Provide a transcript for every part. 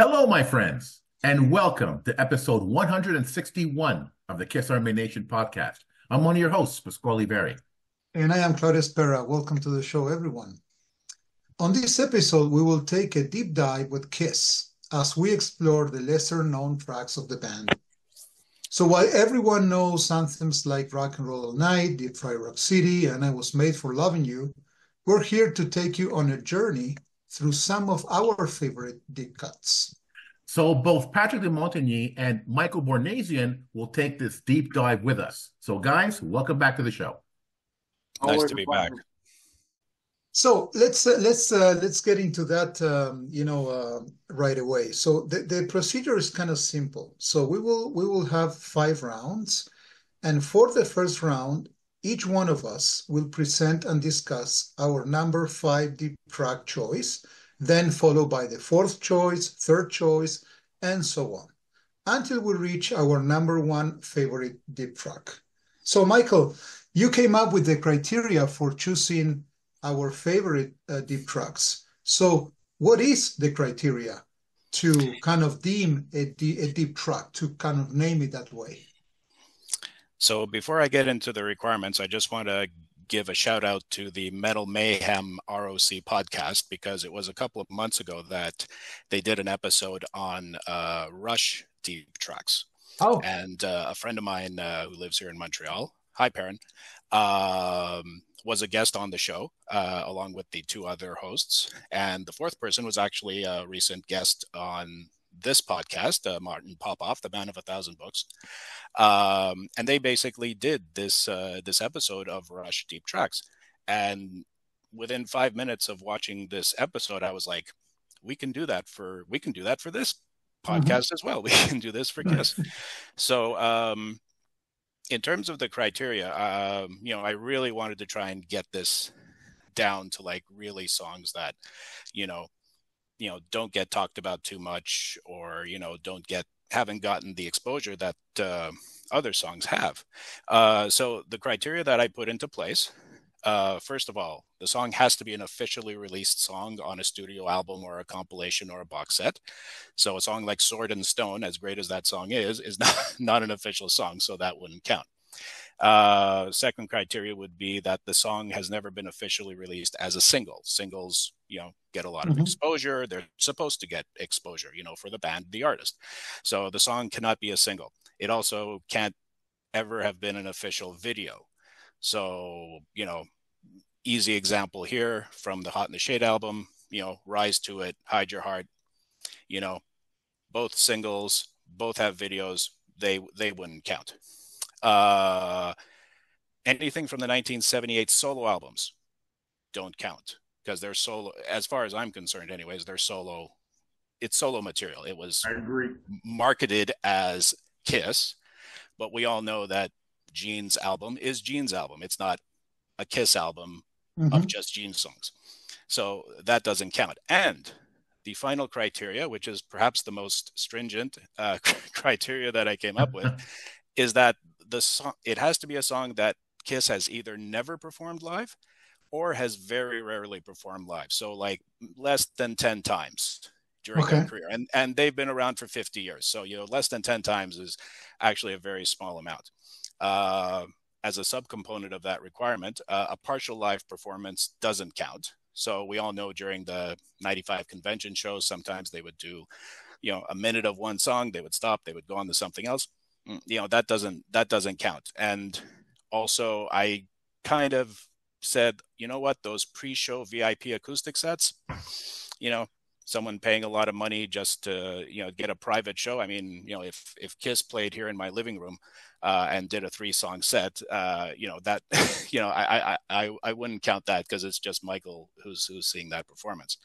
Hello, my friends, and welcome to episode 161 of the Kiss Army Nation podcast. I'm one of your hosts, Pasquale Berry. And I am Claudia Spera. Welcome to the show, everyone. On this episode, we will take a deep dive with Kiss as we explore the lesser-known tracks of the band. So while everyone knows anthems like Rock and Roll All Night, Deep Fried Rock City, and I Was Made for Loving You, we're here to take you on a journey through some of our favorite deep cuts. So both Patrick de Montigny and Michael Bournazian will take this deep dive with us. So guys, welcome back to the show. Nice to be back. So let's get into that right away. So the procedure is kind of simple. So we will have 5 rounds, and for the first round, each one of us will present and discuss our number 5 deep track choice, then followed by the 4th choice, 3rd choice, and so on, until we reach our number 1 favorite deep track. So Michael, you came up with the criteria for choosing our favorite deep tracks. So what is the criteria to kind of deem a deep track, to kind of name it that way? So before I get into the requirements, I just want to give a shout out to the Metal Mayhem ROC podcast, because it was a couple of months ago that they did an episode on Rush deep tracks. Oh. And a friend of mine who lives here in Montreal, hi Perrin, was a guest on the show along with the 2 other hosts. And the 4th person was actually a recent guest on this podcast, Martin Popoff, the man of 1,000 books. And they basically did this episode of Rush Deep Tracks. And within 5 minutes of watching this episode, I was like, we can do that for this podcast as well. We can do this for Kiss. So in terms of the criteria, I really wanted to try and get this down to like really songs that, don't get talked about too much, or, haven't gotten the exposure that other songs have. So the criteria that I put into place, first of all, the song has to be an officially released song on a studio album or a compilation or a box set. So a song like Sword and Stone, as great as that song is not an official song, so that wouldn't count. Second criteria would be that the song has never been officially released as a single. Singles, get a lot of exposure. They're supposed to get exposure, for the band, the artist. So the song cannot be a single. It also can't ever have been an official video. So, easy example here from the Hot in the Shade album, Rise to It, Hide Your Heart, both singles, both have videos, they wouldn't count. Anything from the 1978 solo albums don't count, because they're solo, as far as I'm concerned anyways, it's solo material. It was marketed as Kiss, but we all know that Gene's album is Gene's album. It's not a Kiss album of just Gene songs. So that doesn't count. And the final criteria, which is perhaps the most stringent criteria that I came up with, is that the song, it has to be a song that Kiss has either never performed live or has very rarely performed live. So like less than 10 times during their career. And they've been around for 50 years. So, less than 10 times is actually a very small amount. As a subcomponent of that requirement, a partial live performance doesn't count. So we all know during the 95 convention shows, sometimes they would do, a minute of one song, they would stop, they would go on to something else. That doesn't count. And also I kind of said, you know what, those pre-show VIP acoustic sets, someone paying a lot of money just to, get a private show. I mean, if Kiss played here in my living room and did a 3-song set, that, I wouldn't count that, because it's just Michael who's seeing that performance.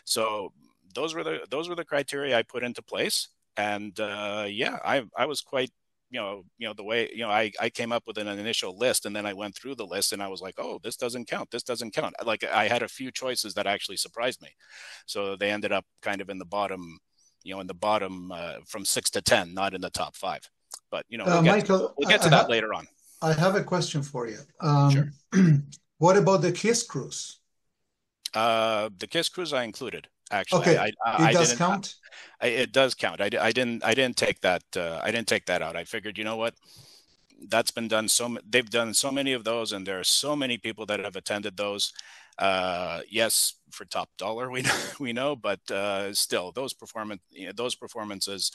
So those were the criteria I put into place. And I was quite, the way, I came up with an initial list, and then I went through the list and I was like, oh, this doesn't count. This doesn't count. Like, I had a few choices that actually surprised me. So they ended up kind of in the bottom, from 6 to 10, not in the top 5. But, Michael, we'll get to that later on. I have a question for you. Sure. What about the Kiss Cruise? The Kiss Cruise I included. Actually, Okay, it I does didn't. count. It does count. I didn't take that. I didn't take that out. I figured, you know what? That's been done. They've done so many of those, and there are so many people that have attended those. Yes, for top dollar, we know, but still, those performances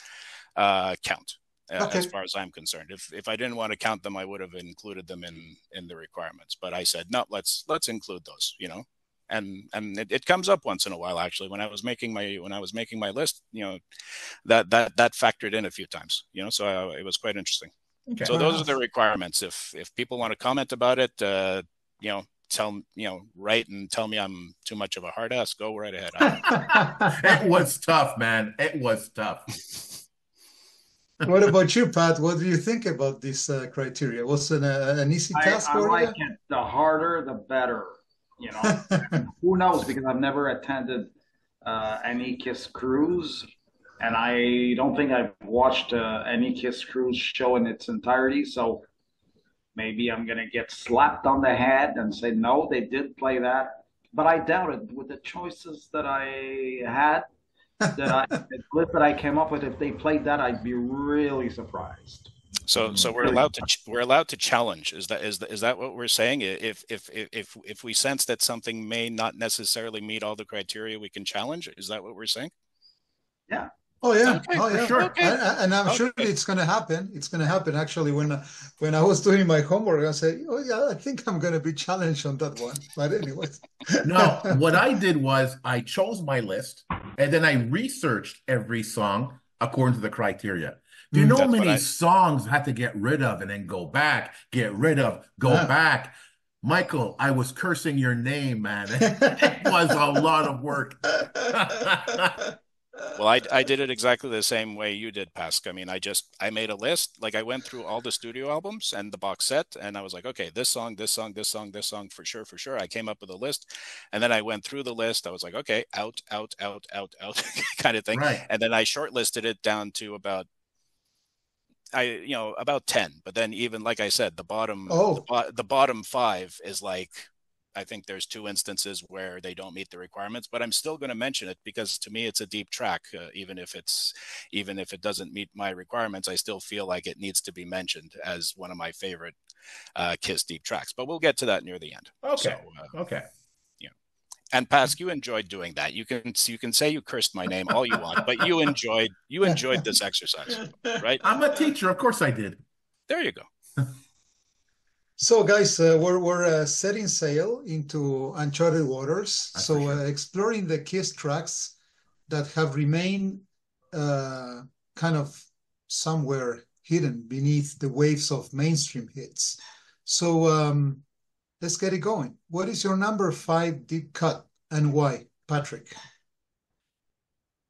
count. As Okay. far as I'm concerned, if I didn't want to count them, I would have included them in the requirements. But I said no, let's include those. And it comes up once in a while. Actually, when I was making my list, that factored in a few times. So it was quite interesting. Okay. So those are the requirements. If people want to comment about it, write and tell me I'm too much of a hard ass, go right ahead. It was tough, man. It was tough. What about you, Pat? What do you think about this criteria? Was it an easy task I for like you? it. The harder, the better. Who knows? Because I've never attended any Kiss cruise, and I don't think I've watched any Kiss cruise show in its entirety. So maybe I'm gonna get slapped on the head and say no, they did play that, but I doubt it. With the choices that I had, the list that I came up with, if they played that, I'd be really surprised. So we're allowed to challenge. Is that what we're saying? If we sense that something may not necessarily meet all the criteria, we can challenge. Is that what we're saying? Yeah. Oh yeah, okay, oh yeah, sure. Okay. And I'm sure it's going to happen. It's going to happen. Actually, when I was doing my homework, I said, "Oh yeah, I think I'm going to be challenged on that one." But anyway, no, what I did was I chose my list and then I researched every song according to the criteria. Do you know how many songs I had to get rid of and then go back, get rid of, go back? Michael, I was cursing your name, man. It was a lot of work. Well, I did it exactly the same way you did, Pasc. I mean, I made a list. Like I went through all the studio albums and the box set, and I was like, okay, this song, this song, this song, this song, for sure, for sure. I came up with a list, and then I went through the list. I was like, okay, out, kind of thing. Right. And then I shortlisted it down to about 10. But then even like I said, the bottom 5 is like, I think there's 2 instances where they don't meet the requirements, but I'm still going to mention it because to me it's a deep track. Even if it doesn't meet my requirements, I still feel like it needs to be mentioned as one of my favorite Kiss deep tracks. But we'll get to that near the end. Okay. Okay. And Pasc, you enjoyed doing that. You can say you cursed my name all you want, but you enjoyed this exercise, right? I'm a teacher, of course I did. There you go. So, guys, we're setting sail into uncharted waters. Exploring the Kiss tracks that have remained kind of somewhere hidden beneath the waves of mainstream hits. So let's get it going. What is your number 5 deep cut and why, Patrick?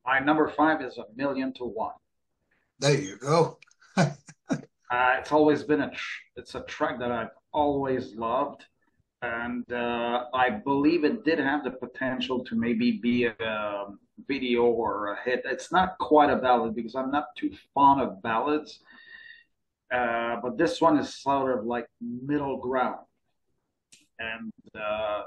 My number 5 is A Million to One. There you go. It's always been it's a track that I've always loved, and I believe it did have the potential to maybe be a video or a hit. It's not quite a ballad because I'm not too fond of ballads, but this one is sort of like middle ground. And I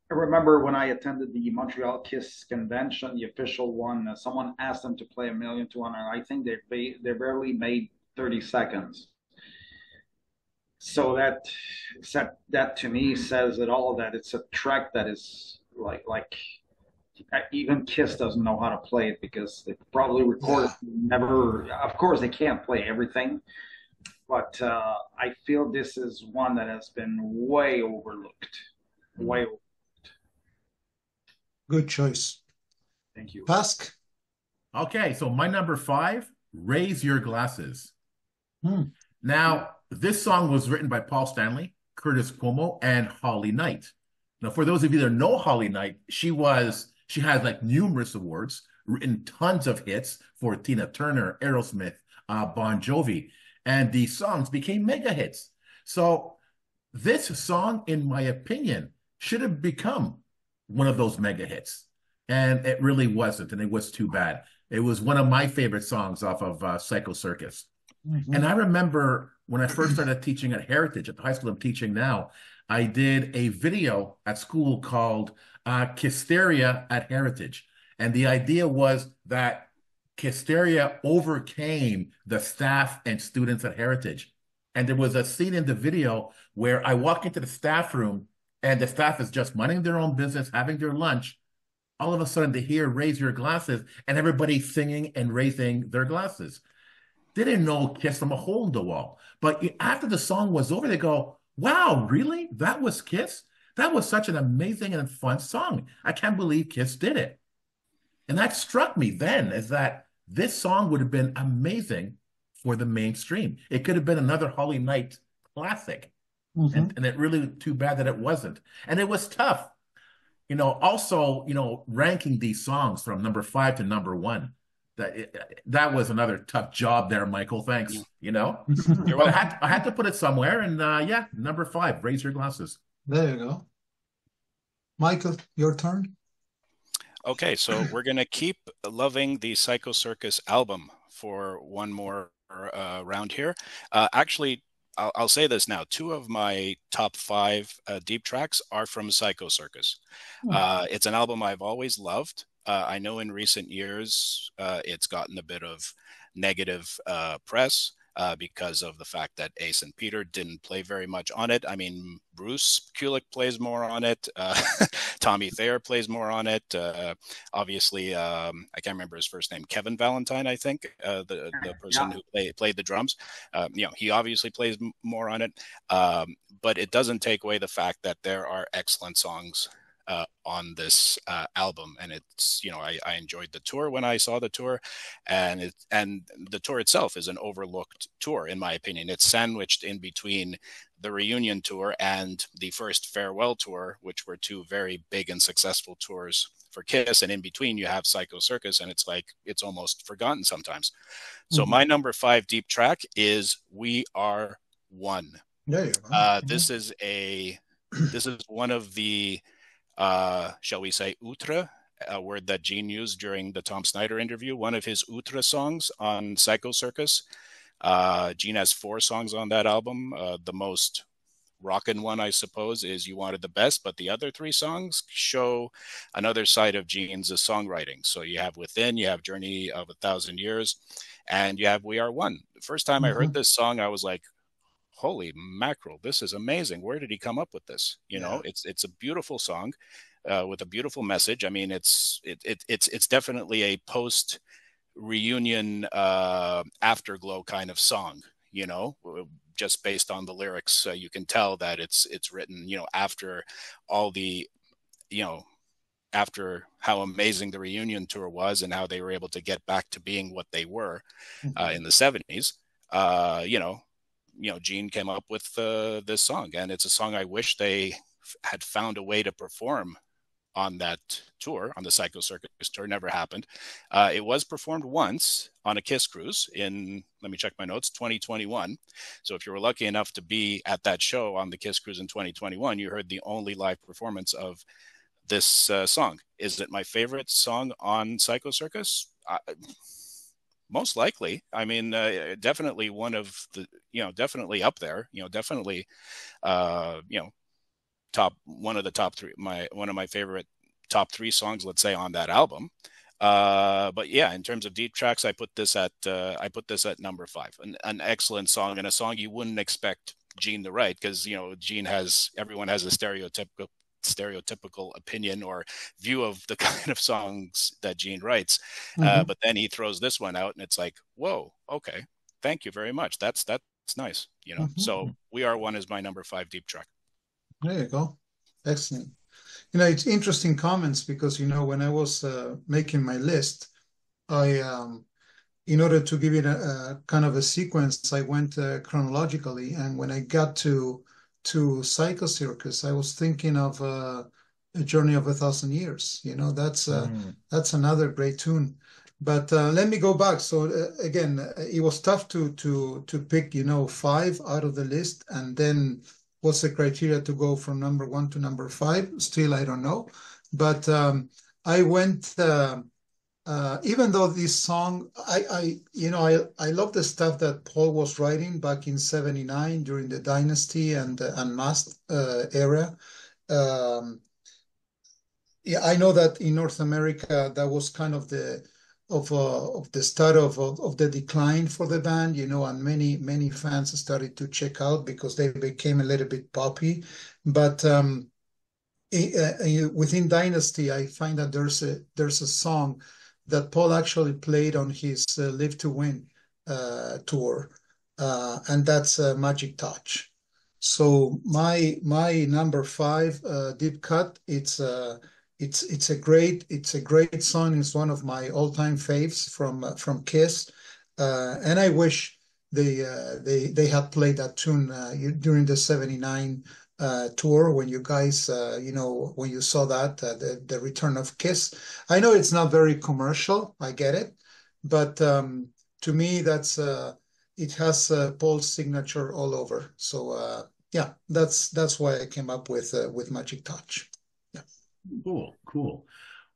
remember when I attended the Montreal Kiss convention, the official one, someone asked them to play A Million to One, and I think they barely made 30 seconds. So that to me says it all, that it's a track that is like even Kiss doesn't know how to play it because they probably recorded never. Of course, they can't play everything, but I feel this is one that has been way overlooked. Way overlooked. Good choice. Thank you. Pasc? Okay, so my number 5, Raise Your Glasses. Now, this song was written by Paul Stanley, Curtis Cuomo, and Holly Knight. Now, for those of you that know Holly Knight, she has like numerous awards, written tons of hits for Tina Turner, Aerosmith, Bon Jovi, and these songs became mega hits. So this song, in my opinion, should have become one of those mega hits. And it really wasn't, and it was too bad. It was one of my favorite songs off of Psycho Circus. And I remember when I first started teaching at Heritage, at the high school I'm teaching now, I did a video at school called Kisteria at Heritage. And the idea was that Kisteria overcame the staff and students at Heritage. And there was a scene in the video where I walk into the staff room and the staff is just minding their own business, having their lunch. All of a sudden, they hear raise your glasses and everybody singing and raising their glasses. They didn't know Kiss from a hole in the wall. But after the song was over, they go, wow, really? That was Kiss? That was such an amazing and fun song. I can't believe Kiss did it. And that struck me then is that this song would have been amazing for the mainstream. It could have been another Holy Night classic. And it really too bad that it wasn't. And it was tough. Also, ranking these songs from number 5 to number 1. That was another tough job there, Michael. Thanks. But I had to put it somewhere, and yeah, number 5. Raise your glasses. There you go, Michael. Your turn. Okay, so we're gonna keep loving the Psycho Circus album for one more round here. Actually, I'll say this now. 2 of my top 5 deep tracks are from Psycho Circus. It's an album I've always loved. I know in recent years it's gotten a bit of negative press because of the fact that Ace and Peter didn't play very much on it. I mean, Bruce Kulick plays more on it. Tommy Thayer plays more on it. Obviously, I can't remember his first name. Kevin Valentine, I think, the person who played the drums. He obviously plays more on it. But it doesn't take away the fact that there are excellent songs on this album, and it's I enjoyed the tour when I saw the tour, and the tour itself is an overlooked tour in my opinion. It's sandwiched in between the reunion tour and the first farewell tour, which were 2 very big and successful tours for Kiss, and in between you have Psycho Circus, and it's like it's almost forgotten sometimes. So my number 5 deep track is We Are One. This is one of the shall we say, outre, a word that Gene used during the Tom Snyder interview, one of his outre songs on Psycho Circus. Gene has 4 songs on that album. The most rockin' one, I suppose, is You Wanted the Best, but the other 3 songs show another side of Gene's songwriting. So you have Within, you have Journey of 1,000 Years, and you have We Are One. The first time I heard this song, I was like, holy mackerel, this is amazing. Where did he come up with this? It's a beautiful song with a beautiful message. I mean, it's definitely a post reunion afterglow kind of song, just based on the lyrics. You can tell that it's written, after all the, after how amazing the reunion tour was and how they were able to get back to being what they were in the 70s. Gene came up with this song, and it's a song I wish they had found a way to perform on that tour, on the Psycho Circus tour. Never happened. It was performed once on a Kiss cruise in, let me check my notes, 2021. So if you were lucky enough to be at that show on the Kiss cruise in 2021, you heard the only live performance of this song. Is it my favorite song on Psycho Circus? Most likely. I mean, definitely one of the, definitely up there, definitely, one of the top 3, one of my favorite top 3 songs, let's say, on that album. But yeah, in terms of deep tracks, I put this at number 5, an excellent song, and a song you wouldn't expect Gene to write, because, everyone has a stereotypical opinion or view of the kind of songs that Gene writes. But then he throws this one out and it's like, whoa, okay, thank you very much. That's nice. So We Are One is my number 5 deep track. There you go. Excellent. It's interesting comments because, when I was making my list, in order to give it a kind of a sequence, I went chronologically. And when I got to Psycho Circus, I was thinking of A Journey of 1,000 Years. That's another great tune. But let me go back. So again, it was tough to pick 5 out of the list, and then what's the criteria to go from number 1 to number 5? Still, I don't know. But I went even though this song, I love the stuff that Paul was writing back in '79 during the Dynasty and Unmasked era. Um, yeah, I know that in North America that was kind of the start of the decline for the band, and many fans started to check out because they became a little bit poppy. But within Dynasty, I find that there's a song that Paul actually played on his Live to Win tour, and that's Magic Touch. So my number five, Deep Cut. It's a great song. It's one of my all-time faves from Kiss, and I wish they had played that tune during the '79 tour when you guys when you saw that the return of Kiss. I know it's not very commercial, I get it, but to me it has Paul's signature all over. So yeah, that's why I came up with Magic Touch. Yeah. Cool.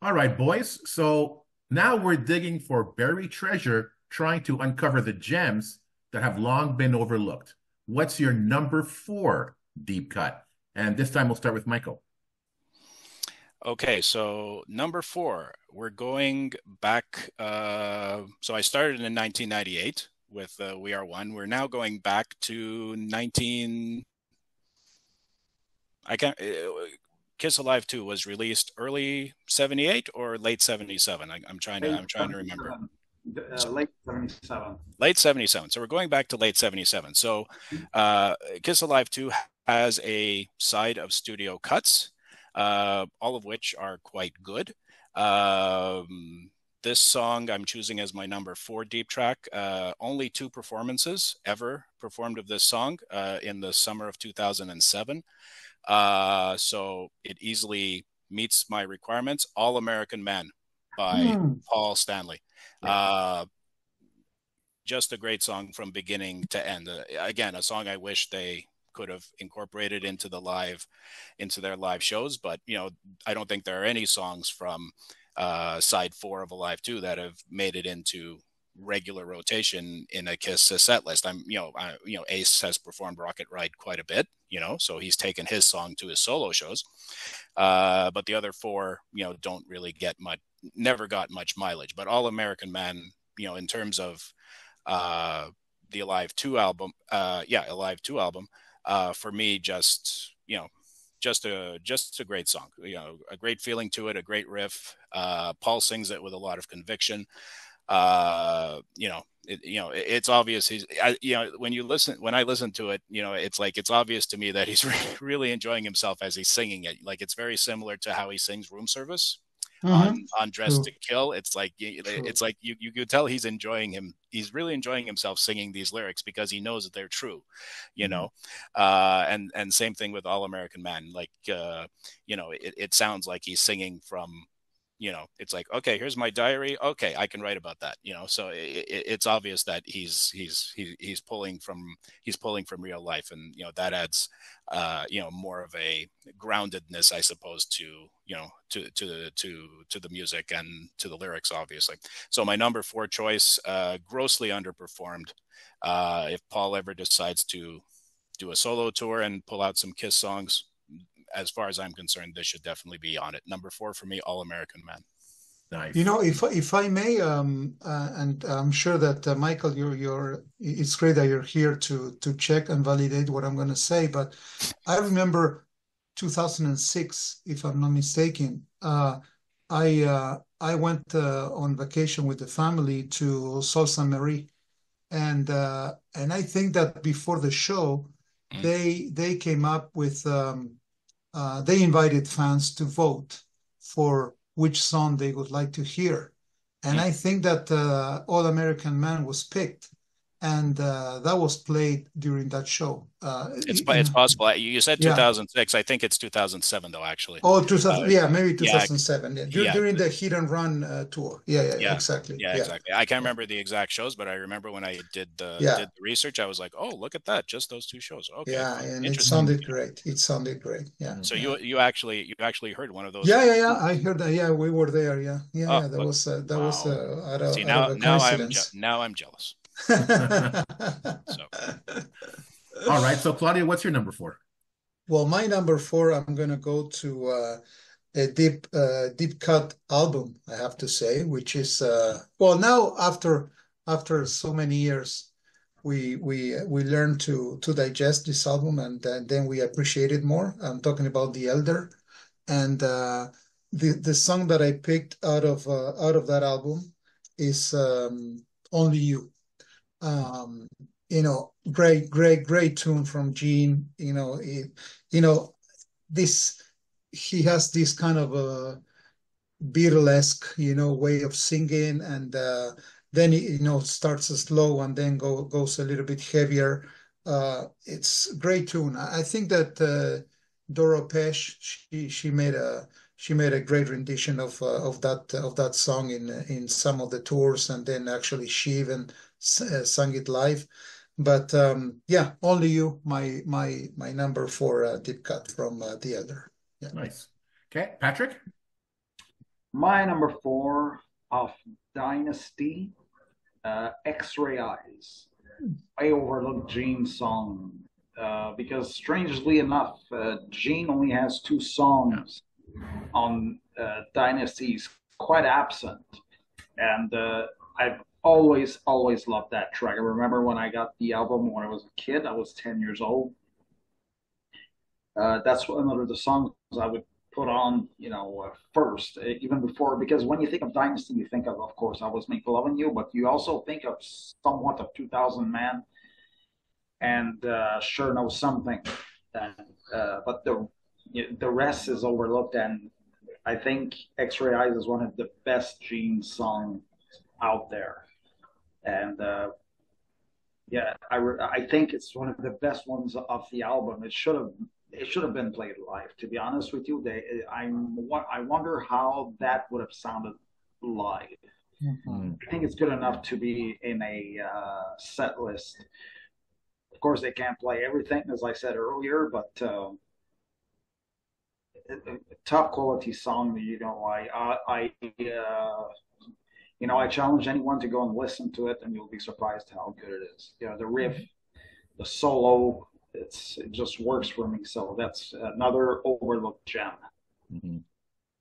All right, boys. So now we're digging for buried treasure, trying to uncover the gems that have long been overlooked. What's your number 4 deep cut? And this time we'll start with Michael. Okay, so number 4, we're going back. So I started in 1998 with We Are One. We're now going back to 19. I can't. Kiss Alive 2 was released early '78 or late '77. I'm trying to remember. Late '77. Late '77. So we're going back to late '77. So Kiss Alive 2 has a side of studio cuts, all of which are quite good. This song I'm choosing as my number 4 deep track. Only 2 performances ever performed of this song in the summer of 2007. So it easily meets my requirements. All American Man by Paul Stanley. Just a great song from beginning to end. Again, a song I wish they could have incorporated into their live shows, but I don't think there are any songs from side 4 of Alive 2 that have made it into regular rotation in a Kiss set list. Ace has performed Rocket Ride quite a bit, so he's taken his song to his solo shows. But the other 4, don't really get much, never got much mileage. But All American Man, in terms of the Alive 2 album, for me, just a great song, a great feeling to it, a great riff. Paul sings it with a lot of conviction. It's obvious when I listen to it, it's obvious to me that he's really enjoying himself as he's singing it. Like, it's very similar to how he sings Room Service on Dress to Kill. It's like you could tell he's really enjoying himself singing these lyrics because he knows that they're true, and same thing with All American Man. Like, it sounds like he's singing from, it's like, okay, here's my diary. Okay, I can write about that. So it's obvious that he's pulling from real life, and that adds more of a groundedness, I suppose, to the music and to the lyrics, obviously. So my number 4 choice, grossly underperformed. If Paul ever decides to do a solo tour and pull out some Kiss songs, as far as I'm concerned, this should definitely be on it. Number 4 for me, All American Man. Nice. If I may, and I'm sure that Michael, it's great that you're here to check and validate what I'm going to say. But I remember 2006, if I'm not mistaken. I went on vacation with the family to Sault Ste. Marie, and I think that before the show, they came up with. They invited fans to vote for which song they would like to hear. And I think that All American Man was picked. and that was played during that show. It's possible. You said 2006. Yeah. I think it's 2007 though, actually. Oh, 2000. Yeah, maybe 2007. Yeah. During the Hit and Run tour. Yeah, exactly. Yeah, exactly. I can't remember the exact shows, but I remember when I did the research, I was like, oh, look at that, just those two shows. Okay. Yeah, and it sounded great. Yeah. So you actually heard one of those? Yeah. I heard that. Yeah, we were there. Yeah. That was out of a coincidence. Now I'm jealous. All right. So Claudia, what's your number 4? Well, my number 4, I'm gonna go to a deep cut album, I have to say, which is well, now after so many years, we learned to digest this album, and then we appreciate it more. I'm talking about The Elder, and the song that I picked out of that album is Only You. Great tune from Gene. He has this kind of a Beatlesque, way of singing, and then it starts slow and then goes a little bit heavier. It's a great tune. I think that Doro Pesch, she made a great rendition of that song in some of the tours, and then actually she even sang it live. But Only You, my number 4 deep cut from The Elder. Yeah. Nice. Okay, Patrick? My number 4 of Dynasty, X-Ray Eyes. I overlooked Gene's song because strangely enough, Gene only has 2 songs on Dynasty. He's quite absent. And I've always loved that track. I remember when I got the album when I was a kid. I was 10 years old. That's one of the songs I would put on, first, even before, because when you think of Dynasty, you think of course, I Was Made for Loving You, but you also think of somewhat of 2000 Man and Sure Knows Something. But the rest is overlooked, and I think X-Ray Eyes is one of the best Gene songs out there. And I think it's one of the best ones of the album. It should have been played live, to be honest with you. I wonder how that would have sounded live. Mm-hmm. I think it's good enough to be in a set list. Of course, they can't play everything, as I said earlier, but top quality song. I challenge anyone to go and listen to it, and you'll be surprised how good it is. The riff, the solo, it just works for me. So that's another overlooked gem. Mm-hmm.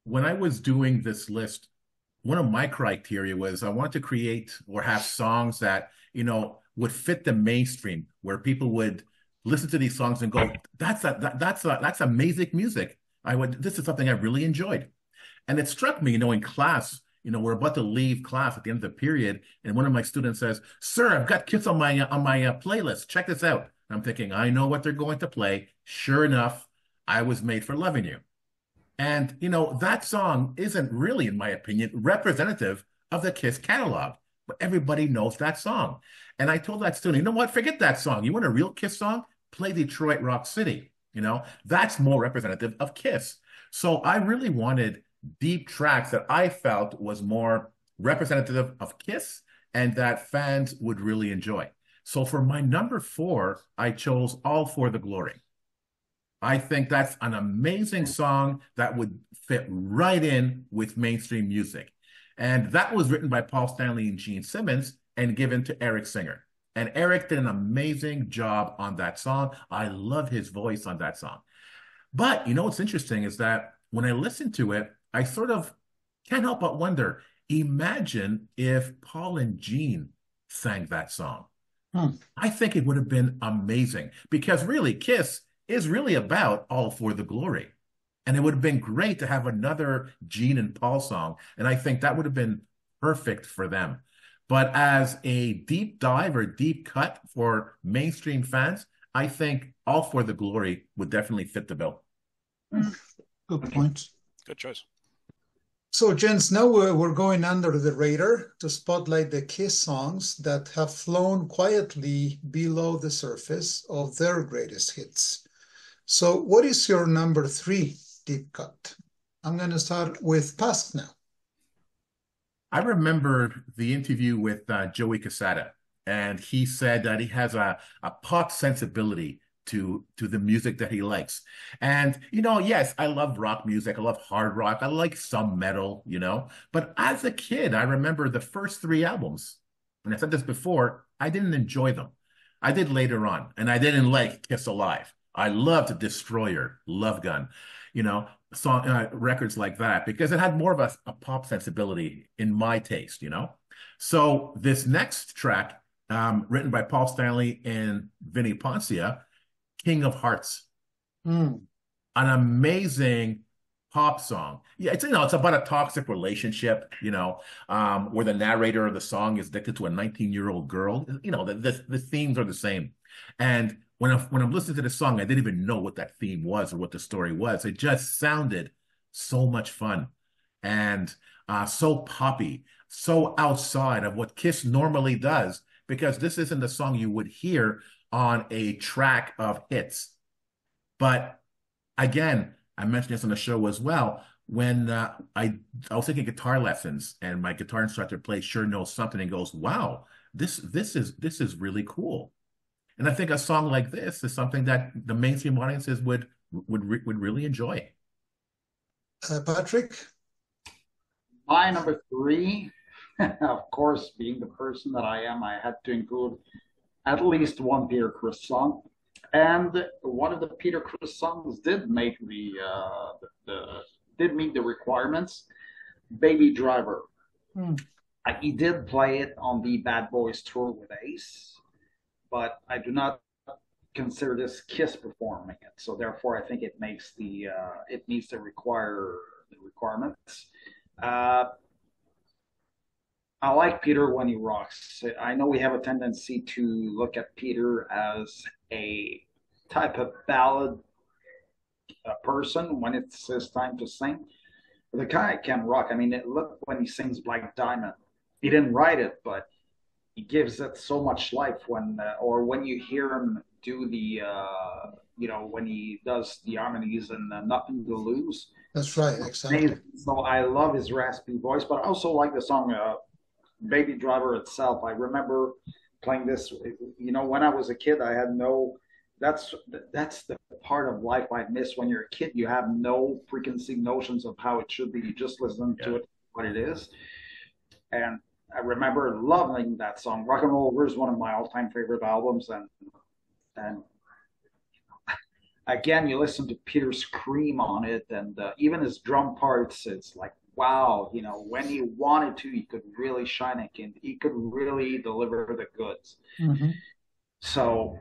When I was doing this list, one of my criteria was I want to create or have songs that, would fit the mainstream, where people would listen to these songs and go, that's amazing music. This is something I really enjoyed. And it struck me, in class, we're about to leave class at the end of the period, and one of my students says, "Sir, I've got Kiss on my playlist. Check this out." I'm thinking, I know what they're going to play. Sure enough, I Was Made for Loving You. And, that song isn't really, in my opinion, representative of the Kiss catalog, but everybody knows that song. And I told that student, you know what, forget that song. You want a real Kiss song? Play Detroit Rock City. That's more representative of Kiss. So I really wanted deep tracks that I felt was more representative of Kiss and that fans would really enjoy. So for my number 4, I chose All for the Glory. I think that's an amazing song that would fit right in with mainstream music. And that was written by Paul Stanley and Gene Simmons and given to Eric Singer. And Eric did an amazing job on that song. I love his voice on that song. But what's interesting is that when I listen to it, I sort of can't help but wonder, imagine if Paul and Gene sang that song. I think it would have been amazing, because really Kiss is really about All for the Glory. And it would have been great to have another Gene and Paul song. And I think that would have been perfect for them. But as a deep dive or deep cut for mainstream fans, I think All for the Glory would definitely fit the bill. Good point. Good choice. So, gents, now we're going under the radar to spotlight the Kiss songs that have flown quietly below the surface of their greatest hits. So, what is your number 3 deep cut? I'm going to start with Pask now. I remember the interview with Joey Casada, and he said that he has a pop sensibility to the music that he likes. And, yes, I love rock music. I love hard rock. I like some metal, But as a kid, I remember the first 3 albums. And I said this before, I didn't enjoy them. I did later on, and I didn't like Kiss Alive. I loved Destroyer, Love Gun, song records like that because it had more of a pop sensibility in my taste. So this next track, written by Paul Stanley and Vinnie Poncia, King of Hearts, an amazing pop song. Yeah, it's about a toxic relationship, where the narrator of the song is addicted to a 19-year-old girl. The themes are the same. And when I'm listening to the song, I didn't even know what that theme was or what the story was. It just sounded so much fun and so poppy, so outside of what Kiss normally does, because this isn't the song you would hear on a track of hits. But again, I mentioned this on the show as well. When I was taking guitar lessons and my guitar instructor plays "Sure Knows Something" and goes, "Wow, this is really cool." And I think a song like this is something that the mainstream audiences would really enjoy. Patrick? My number 3, of course, being the person that I am, I had to include at least one Peter Criss song. And one of the Peter Criss songs did make did meet the requirements. Baby Driver. He did play it on the Bad Boys tour with Ace, but I do not consider this Kiss performing it. So therefore, I think it makes it meets the requirements. I like Peter when he rocks. I know we have a tendency to look at Peter as a type of ballad person when it's his time to sing. But the guy can rock. I mean, look when he sings Black Diamond. He didn't write it, but he gives it so much life or when you hear him do when he does the harmonies and Nothing to Lose. That's right, exactly. So I love his raspy voice, but I also like the song Baby Driver itself. I remember playing this, when I was a kid, I had that's the part of life I miss. When you're a kid, you have no preconceived notions of how it should be. You just listen to it, what it is. And I remember loving that song. Rock and Roll Over is one of my all-time favorite albums. And again, you listen to Peter scream on it, and even his drum parts, it's like, wow, when he wanted to, he could really shine it. He could really deliver the goods. Mm-hmm. So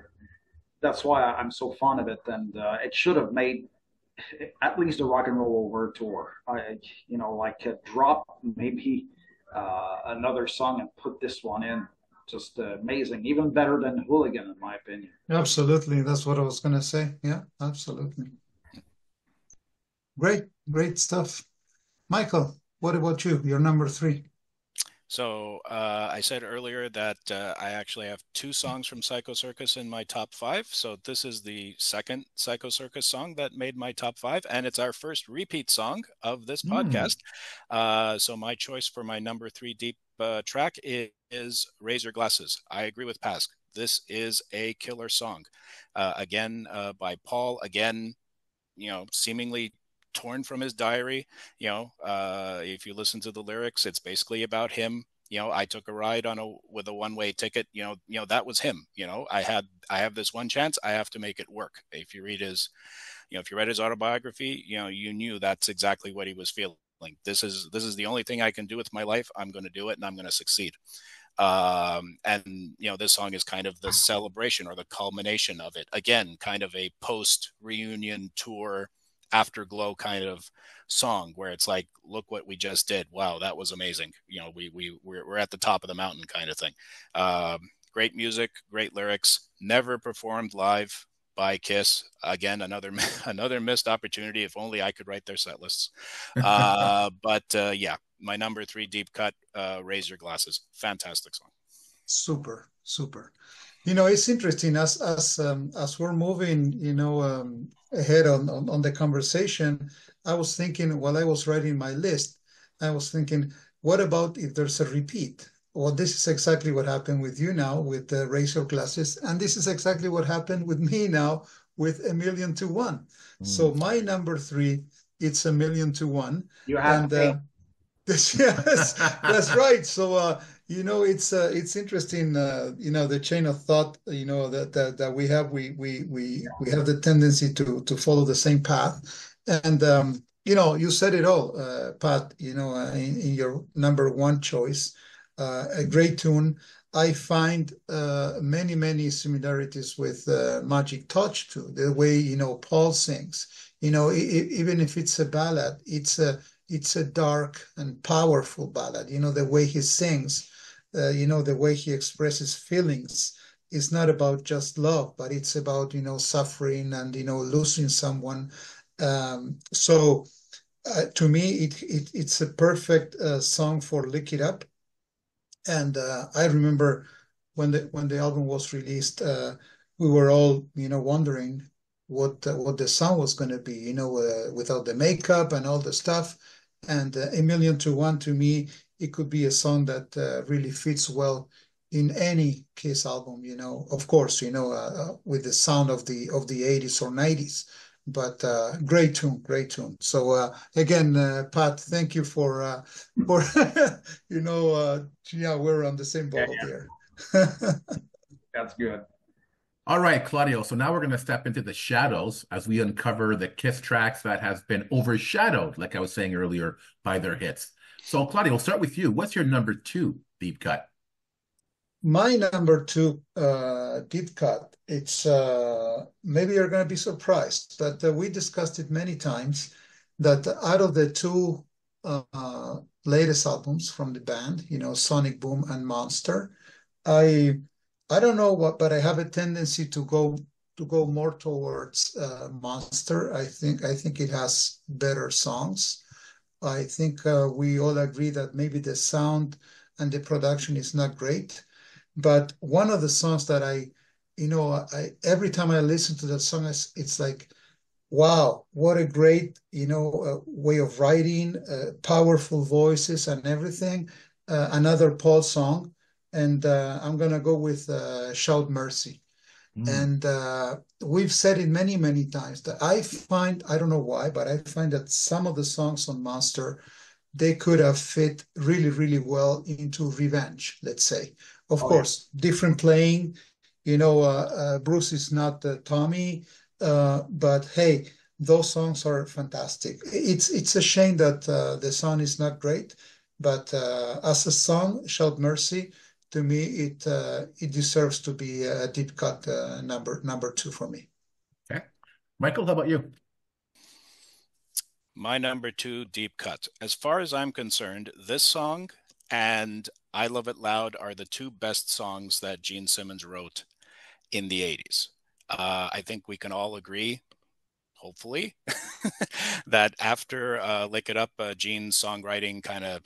that's why I'm so fond of it. And it should have made at least a Rock and Roll Over tour. Drop maybe another song and put this one in. Just amazing, even better than Hooligan, in my opinion. Absolutely, that's what I was going to say. Yeah, absolutely. Great stuff. Michael, what about you? Your number 3. So I said earlier that I actually have 2 songs from Psycho Circus in my top 5. So this is the second Psycho Circus song that made my top 5, and it's our first repeat song of this podcast. So my choice for my number 3 deep track is Raise Your Glasses. I agree with Pask. This is a killer song. Again, by Paul. Again, seemingly torn from his diary. If you listen to the lyrics, it's basically about him. I took a ride with a one-way ticket. That was him. I have this one chance. I have to make it work. If you read his autobiography, you knew that's exactly what he was feeling. This is the only thing I can do with my life. I'm going to do it, and I'm going to succeed. And this song is kind of the celebration or the culmination of it. Again, kind of a post-reunion tour afterglow kind of song where it's like, look what we just did. Wow, that was amazing. We're at the top of the mountain kind of thing. Great music, great lyrics, never performed live. by Kiss. Again, another missed opportunity. If only I could write their set lists. Yeah, my number 3 deep cut, Raise Your Glasses. Fantastic song. Super, super. It's interesting as we're moving, ahead on the conversation. I was thinking while I was writing my list, I was thinking, what about if there's a repeat? Well, this is exactly what happened with you now with the Raise Your Glasses, and this is exactly what happened with me now with A Million to One. So my number 3, it's A Million to One. You have yes, that's right. So it's interesting. The chain of thought. That we have. We have the tendency to follow the same path. And you said it all, Pat. In your number 1 choice, a great tune. I find many similarities with Magic Touch too. The way Paul sings. Even if it's a ballad, it's a dark and powerful ballad. The way he sings, the way he expresses feelings is not about just love, but it's about, suffering and, losing someone. So to me, it's a perfect song for Lick It Up. And I remember when the album was released, we were all, wondering what the sound was going to be, without the makeup and all the stuff. And A Million to One, to me, it could be a song that really fits well in any Kiss album. Of course, with the sound of the 80s or 90s. But great tune, great tune. So again, Pat, thank you for yeah, we're on the same boat here. That's good. All right, Claudio. So now we're going to step into the shadows as we uncover the Kiss tracks that has been overshadowed, like I was saying earlier, by their hits. So Claudio, we'll start with you. What's your number 2 deep cut? My number 2 deep cut, it's maybe you're going to be surprised, but we discussed it many times that out of the 2 latest albums from the band, Sonic Boom and Monster, I don't know what, but I have a tendency to go more towards Monster. I think it has better songs. I think we all agree that maybe the sound and the production is not great, but one of the songs that I every time I listen to that song, it's like, wow, what a great way of writing, powerful voices and everything. Another Paul song. And I'm going to go with Shout Mercy. And we've said it many times that I don't know why, but I find that some of the songs on Monster, they could have fit really well into Revenge, let's say. Of course, different playing. Bruce is not Tommy, but hey, those songs are fantastic. It's a shame that the sound is not great, but as a song, Shout Mercy, to me, it deserves to be a deep cut number 2 for me. Okay, Michael, how about you? My number 2 deep cut. As far as I'm concerned, this song and I Love It Loud are the 2 best songs that Gene Simmons wrote in the 80s. I think we can all agree, hopefully, that after Lick It Up, Gene's songwriting kind of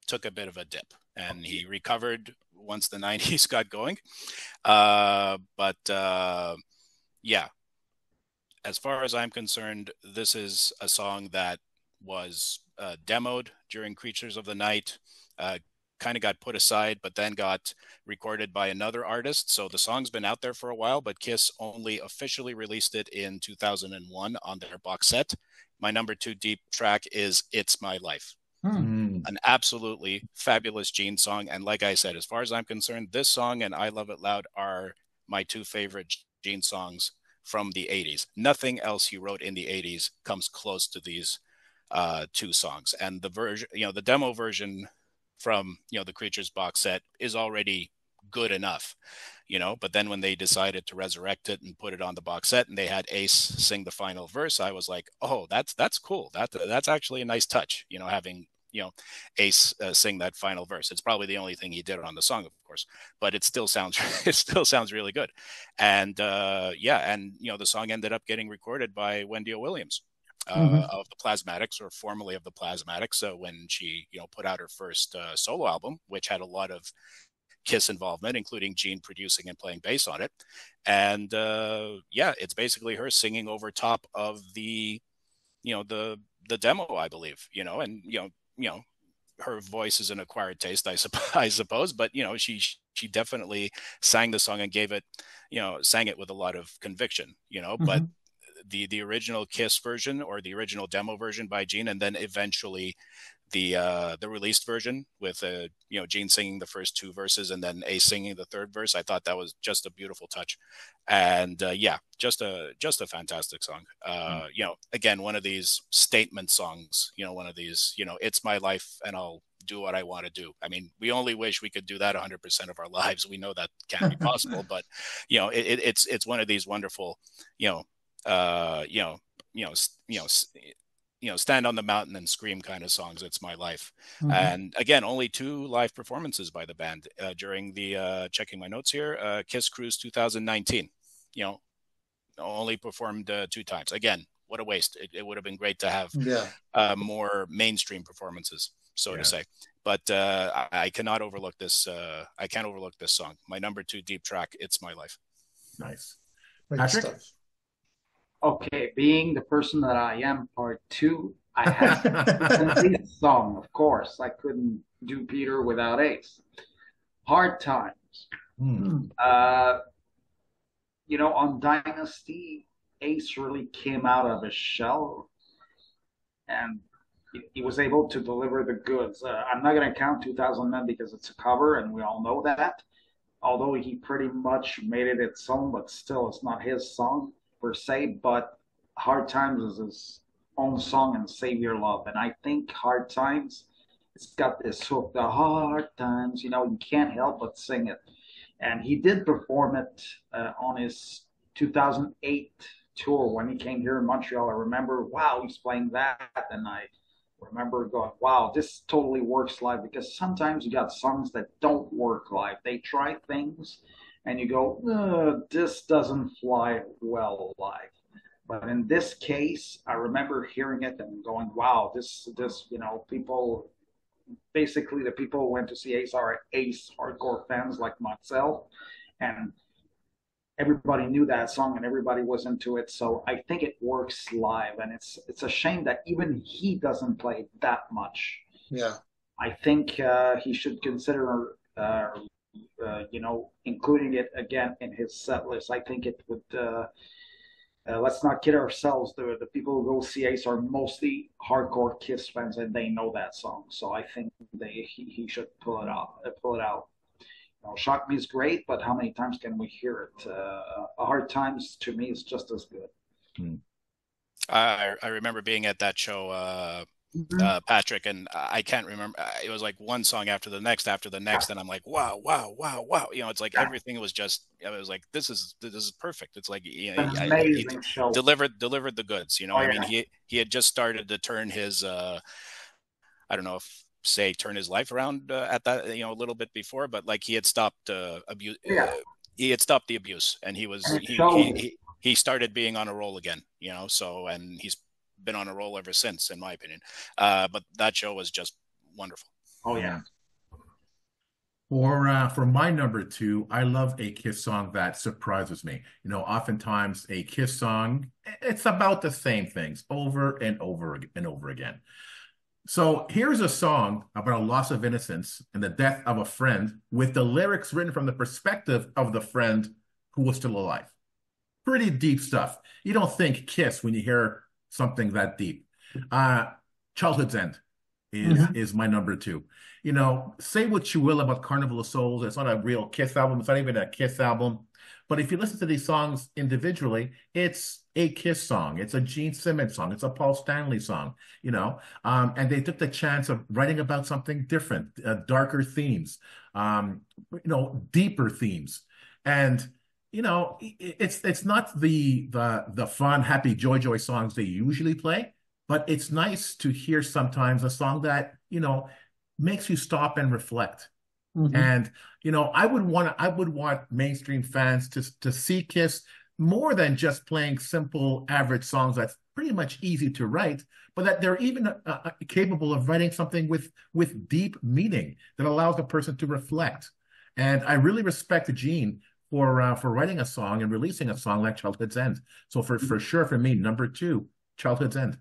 took a bit of a dip, and he recovered once the 90s got going. Yeah, as far as I'm concerned, this is a song that was demoed during Creatures of the Night, kind of got put aside, but then got recorded by another artist. So the song's been out there for a while, but Kiss only officially released it in 2001 on their box set. My number 2 deep track is It's My Life. An absolutely fabulous Gene song. And like I said, as far as I'm concerned, this song and I Love It Loud are my 2 favorite Gene songs from the 80s. Nothing else he wrote in the 80s comes close to these 2 songs. And the version, the demo version from, the Creatures box set is already good enough, but then when they decided to resurrect it and put it on the box set and they had Ace sing the final verse, I was like, oh, that's cool. That's actually a nice touch, having Ace sing that final verse. It's probably the only thing he did on the song, of course, but it still sounds really good. And and the song ended up getting recorded by Wendy O. Williams. Of the Plasmatics, or formerly of the Plasmatics. So when she, put out her first solo album, which had a lot of Kiss involvement, including Gene producing and playing bass on it, and it's basically her singing over top of the demo, I believe, and her voice is an acquired taste, I suppose, but she definitely sang the song and gave it, sang it with a lot of conviction, but the original Kiss version, or the original demo version by Gene, and then eventually the released version with Gene singing the first two verses and then Ace singing the third verse. I thought that was just a beautiful touch, and just a fantastic song. Again, one of these statement songs. One of these. It's my life, and I'll do what I want to do. I mean, we only wish we could do that 100% of our lives. We know that can't be possible, but it's one of these wonderful, stand on the mountain and scream kind of songs. It's my life. And again, only 2 live performances by the band during the checking my notes here, Kiss Cruise 2019. Only performed 2 times. Again, what a waste. It would have been great to have more mainstream performances, so to say. But I cannot overlook this. I can't overlook this song. My number 2 deep track, It's My Life. Nice. Patrick? Okay, being the person that I am, part 2, I have this song, of course. I couldn't do Peter without Ace. Hard Times. On Dynasty, Ace really came out of his shell, and he was able to deliver the goods. I'm not going to count 2009 because it's a cover, and we all know that. Although he pretty much made it its own, but still, it's not his song per se. But Hard Times is his own song, and Save Your Love. And I think Hard Times, it's got this hook, the hard times, you can't help but sing it. And he did perform it on his 2008 tour when he came here in Montreal. I remember, wow, he's playing that. And I remember going, wow, this totally works live, because sometimes you got songs that don't work live. They try things and you go, this doesn't fly well live. But in this case, I remember hearing it and going, wow, this people, basically the people who went to see Ace are Ace hardcore fans like myself, and everybody knew that song and everybody was into it. So I think it works live, and it's a shame that even he doesn't play it that much. Yeah, I think he should consider including it again in his set list. I think it would. Let's not kid ourselves. The people who go see Ace are mostly hardcore Kiss fans, and they know that song. So I think he should pull it out. Shock Me is great, but how many times can we hear it? Hard Times, to me, is just as good. I remember being at that show, Patrick, and I can't remember. It was like one song after the next, and I'm like, wow. It's like everything was just. I was like, this is perfect. It's like he delivered the goods. I mean, he had just started to turn his. I don't know if turn his life around at that, a little bit before, but like he had stopped abuse. He had stopped the abuse, and he started being on a roll again. So, and he's been on a roll ever since, in my opinion. But that show was just wonderful. Oh yeah. For my number 2, I love a Kiss song that surprises me. Oftentimes a Kiss song, it's about the same things over and over and over again. So here's a song about a loss of innocence and the death of a friend, with the lyrics written from the perspective of the friend who was still alive. Pretty deep stuff. You don't think Kiss when you hear something that deep. Childhood's End is my number 2. Say what you will about Carnival of Souls. It's not a real Kiss album. It's not even a Kiss album. But if you listen to these songs individually, it's a Kiss song. It's a Gene Simmons song. It's a Paul Stanley song, and they took the chance of writing about something different, darker themes, deeper themes. And, it's not the fun, happy, joy songs they usually play, but it's nice to hear sometimes a song that, makes you stop and reflect. And I would want mainstream fans to see Kiss more than just playing simple average songs that's pretty much easy to write, but that they're even capable of writing something with deep meaning that allows a person to reflect. And I really respect Gene for writing a song and releasing a song like Childhood's End. So for sure, for me, number 2, Childhood's End.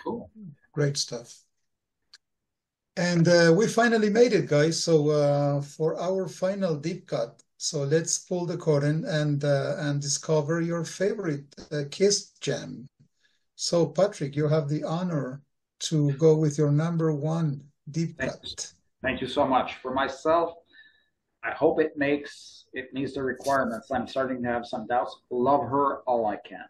Cool, great stuff. And we finally made it, guys. So for our final deep cut, so let's pull the curtain and discover your favorite Kiss jam. So Patrick, you have the honor to go with your number 1 deep cut. Thank you so much. For myself, I hope it meets the requirements. I'm starting to have some doubts. Love Her All I Can.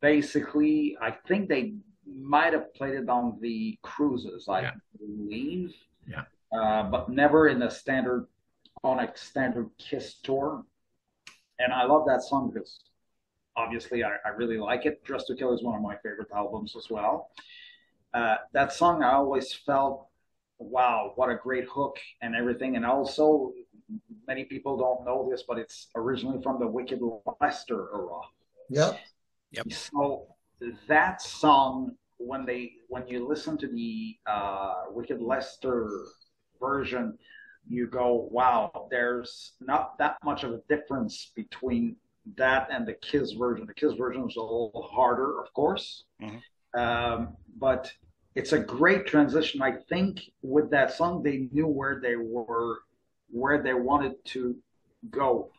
Basically, I think they might have played it on the cruises, I believe. Yeah. But never in a standard Kiss tour. And I love that song because obviously I really like it. Dress to Kill is one of my favorite albums as well. That song, I always felt, wow, what a great hook and everything. And also, many people don't know this, but it's originally from the Wicked Lester era. Yep. So that song, when you listen to the Wicked Lester version, you go, wow, there's not that much of a difference between that and the Kiss version. The Kiss version was a little harder, of course, but it's a great transition. I think with that song, they knew where they wanted to go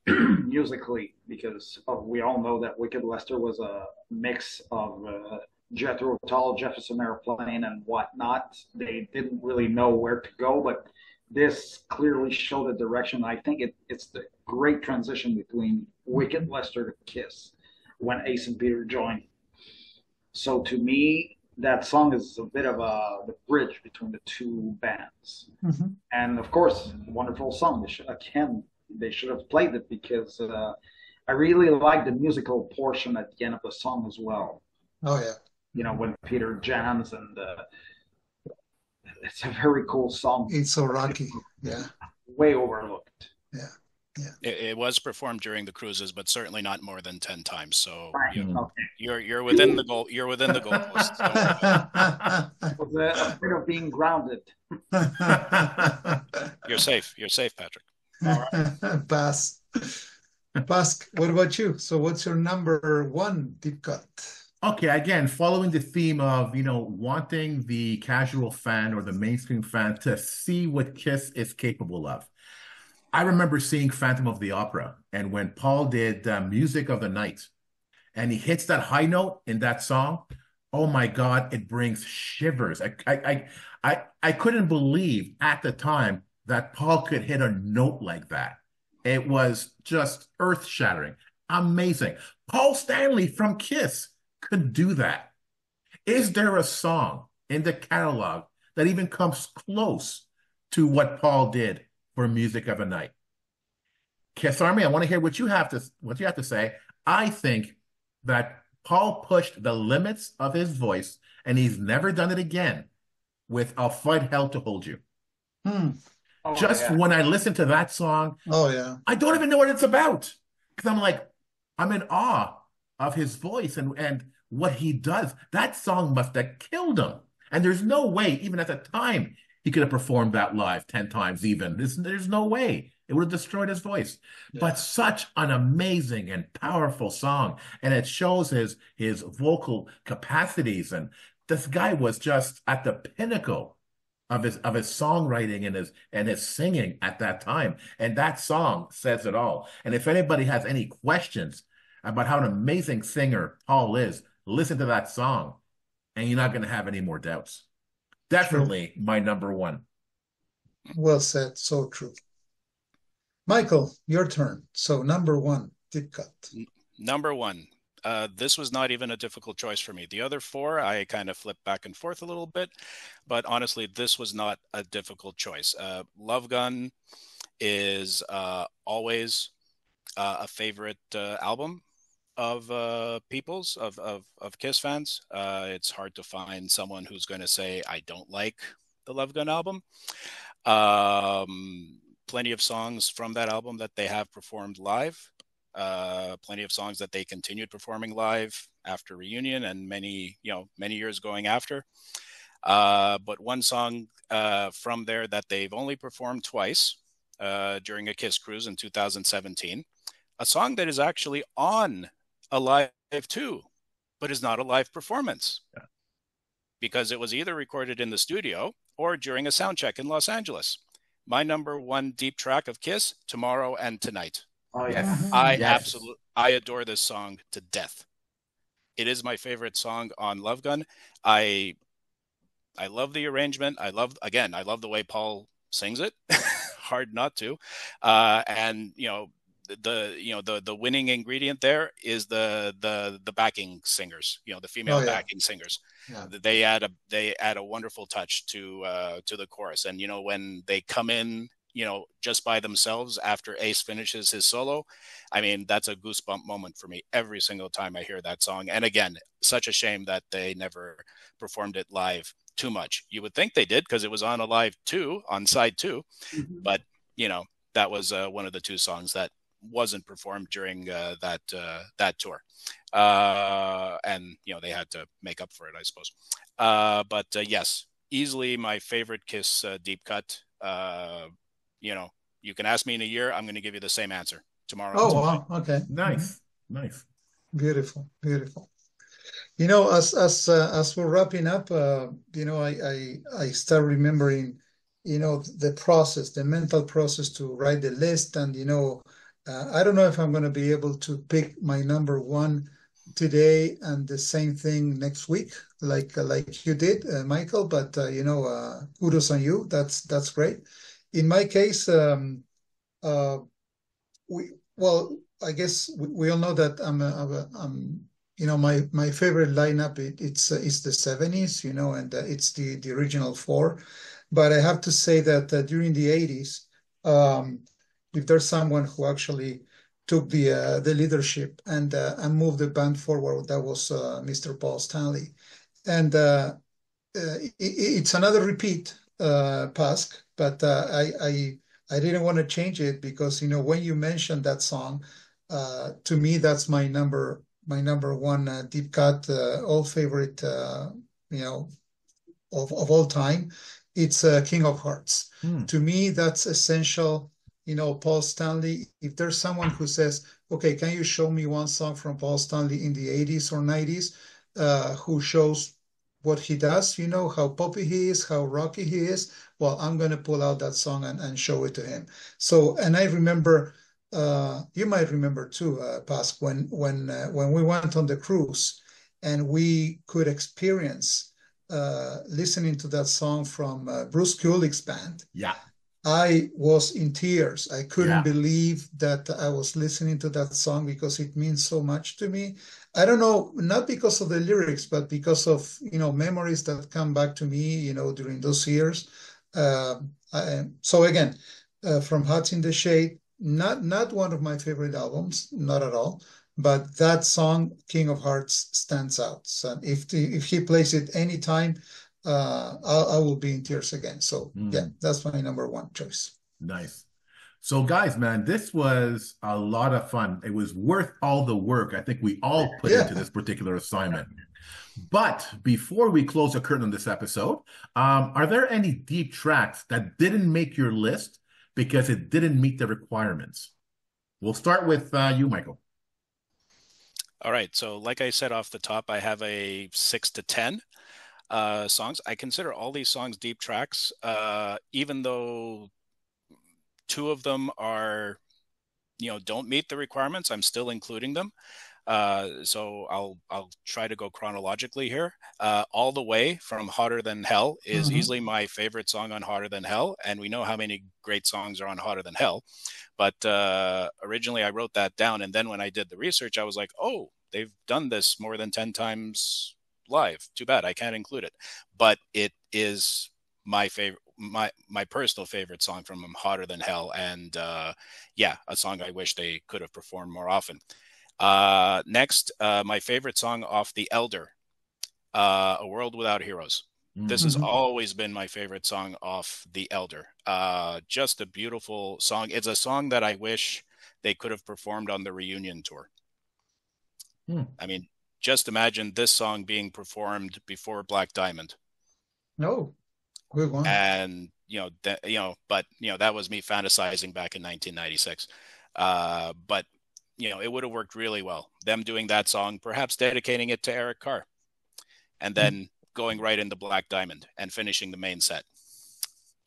musically, because we all know that Wicked Lester was a mix of Jethro Tull, Jefferson Airplane, and whatnot. They didn't really know where to go, but this clearly showed a direction. I think it's the great transition between Wicked Lester to Kiss when Ace and Peter joined. So to me, that song is a bit of the bridge between the two bands. And of course, wonderful song. They should have played it because I really like the musical portion at the end of the song as well. Oh yeah. When Peter jams, and it's a very cool song. It's so rocky. Yeah. Way overlooked. Yeah. It was performed during the cruises, but certainly not more than 10 times. So you're within the goal. You're within the goalposts. It was a bit of being grounded. You're safe. You're safe, Patrick. All right. Basque, what about you? So what's your number 1 deep cut? Okay, again, following the theme of, wanting the casual fan or the mainstream fan to see what Kiss is capable of. I remember seeing Phantom of the Opera, and when Paul did Music of the Night, and he hits that high note in that song, oh my God, it brings shivers. I couldn't believe at the time that Paul could hit a note like that. It was just earth-shattering, amazing. Paul Stanley from Kiss could do that. Is there a song in the catalog that even comes close to what Paul did for Music of a Night? Kiss Army, I want to hear what you have to say. I think that Paul pushed the limits of his voice, and he's never done it again with I'll Fight Hell to Hold You. When I listen to that song, I don't even know what it's about, because I'm in awe of his voice and what he does. That song must have killed him. And there's no way, even at the time, he could have performed that live 10 times even. There's no way. It would have destroyed his voice. Yeah. But such an amazing and powerful song. And it shows his vocal capacities. And this guy was just at the pinnacle of his songwriting and his singing at that time. And that song says it all. And if anybody has any questions about how an amazing singer Paul is, listen to that song, and you're not going to have any more doubts. Definitely my number 1. Well said. So true. Michael, your turn. So number 1, deep cut. Number 1. This was not even a difficult choice for me. The other 4, I kind of flipped back and forth a little bit, but honestly, this was not a difficult choice. Love Gun is always a favorite album peoples of Kiss fans. It's hard to find someone who's going to say I don't like the Love Gun album. Plenty of songs from that album that they have performed live. Plenty of songs that they continued performing live after reunion and many years going after. But one song from there that they've only performed twice during a Kiss cruise in 2017, a song that is actually on a live 2, but is not a live performance. Yeah. Because it was either recorded in the studio or during a sound check in Los Angeles. My number one deep track of Kiss, Tomorrow and Tonight. Oh, yes. I adore this song to death. It is my favorite song on Love Gun. I love the arrangement. I love the way Paul sings it. Hard not to. And the winning ingredient there is the backing singers, the female backing singers. Yeah. They add a wonderful touch to the chorus. And when they come in, just by themselves after Ace finishes his solo, I mean, that's a goosebump moment for me every single time I hear that song. And again, such a shame that they never performed it live too much. You would think they did because it was on a live 2 on side 2, but that was one of the 2 songs that wasn't performed during that tour, and they had to make up for it, I suppose. But yes, easily my favorite Kiss deep cut. You can ask me in a year, I'm going to give you the same answer. Tomorrow. Oh wow! Okay, nice. Beautiful. As we're wrapping up, I start remembering, the process, the mental process to write the list, and I don't know if I'm going to be able to pick my number 1 today and the same thing next week, like you did, Michael. But kudos on you. That's great. In my case, I guess we all know that my favorite lineup it's the 70s, and it's the original 4. But I have to say that during the 80s, if there's someone who actually took the leadership and moved the band forward, that was Mr. Paul Stanley. And it's another repeat, Pask, but I didn't want to change it because when you mentioned that song, to me that's my number 1 deep cut, all favorite, of all time. It's King of Hearts. To me, that's essential. Paul Stanley. If there's someone who says, "Okay, can you show me one song from Paul Stanley in the 80s or 90s who shows what he does? How poppy he is, how rocky he is." Well, I'm going to pull out that song and show it to him. So, and I remember, you might remember too, Pask, when we went on the cruise and we could experience listening to that song from Bruce Kulick's band. Yeah. I was in tears. I couldn't believe that I was listening to that song because it means so much to me. I don't know, not because of the lyrics, but because of, memories that come back to me, during those years. So again, from Hats in the Shade, not one of my favorite albums, not at all. But that song, King of Hearts, stands out. So if he plays it anytime, I will be in tears again. So yeah, that's my number 1 choice. Nice. So guys, man, this was a lot of fun. It was worth all the work I think we all put into this particular assignment. But before we close the curtain on this episode, are there any deep tracks that didn't make your list because it didn't meet the requirements? We'll start with you, Michael. All right. So like I said off the top, I have a 6 to 10 songs. I consider all these songs deep tracks, even though 2 of them are, don't meet the requirements. I'm still including them. So I'll try to go chronologically here. All the Way from Hotter Than Hell is easily my favorite song on Hotter Than Hell. And we know how many great songs are on Hotter Than Hell. But originally I wrote that down. And then when I did the research, I was like, oh, they've done this more than 10 times live. Too bad I can't include it. But it is my favorite, my personal favorite song from them, Hotter Than Hell. And a song I wish they could have performed more often. Next, my favorite song off The Elder, A World Without Heroes. This has always been my favorite song off The Elder. Just a beautiful song. It's a song that I wish they could have performed on the reunion tour. I mean, just imagine this song being performed before Black Diamond. No, good one. And but that was me fantasizing back in 1996. But it would have worked really well. Them doing that song, perhaps dedicating it to Eric Carr, and then going right into Black Diamond and finishing the main set.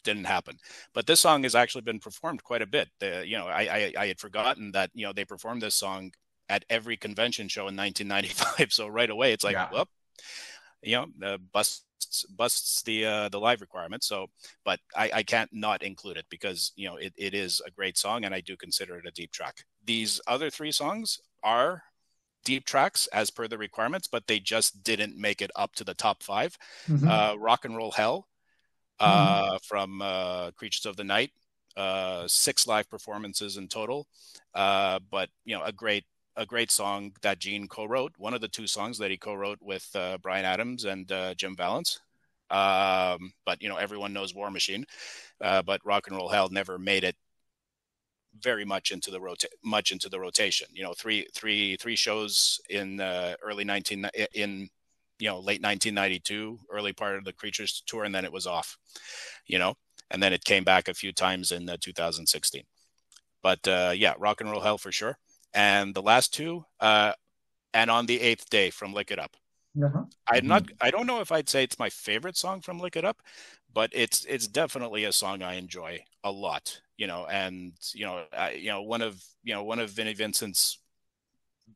Didn't happen. But this song has actually been performed quite a bit. I had forgotten that they performed this song at every convention show in 1995. So right away it's like, whoop, busts the live requirement. So, but I can't not include it because it is a great song, and I do consider it a deep track. These other three songs are deep tracks as per the requirements, but they just didn't make it up to the top 5. Rock and Roll Hell from Creatures of the Night, 6 live performances in total, but a great song that Gene co-wrote, one of the 2 songs that he co-wrote with Bryan Adams and Jim Vallance. But everyone knows War Machine, but Rock and Roll Hell never made it very much into the rotation. Three shows in late 1992, early part of the Creatures tour, and then it was off. And then it came back a few times in 2016. But Rock and Roll Hell for sure. And the last 2, and On the Eighth Day from Lick It Up. I don't know if I'd say it's my favorite song from Lick It Up, but it's definitely a song I enjoy a lot. And one of Vinnie Vincent's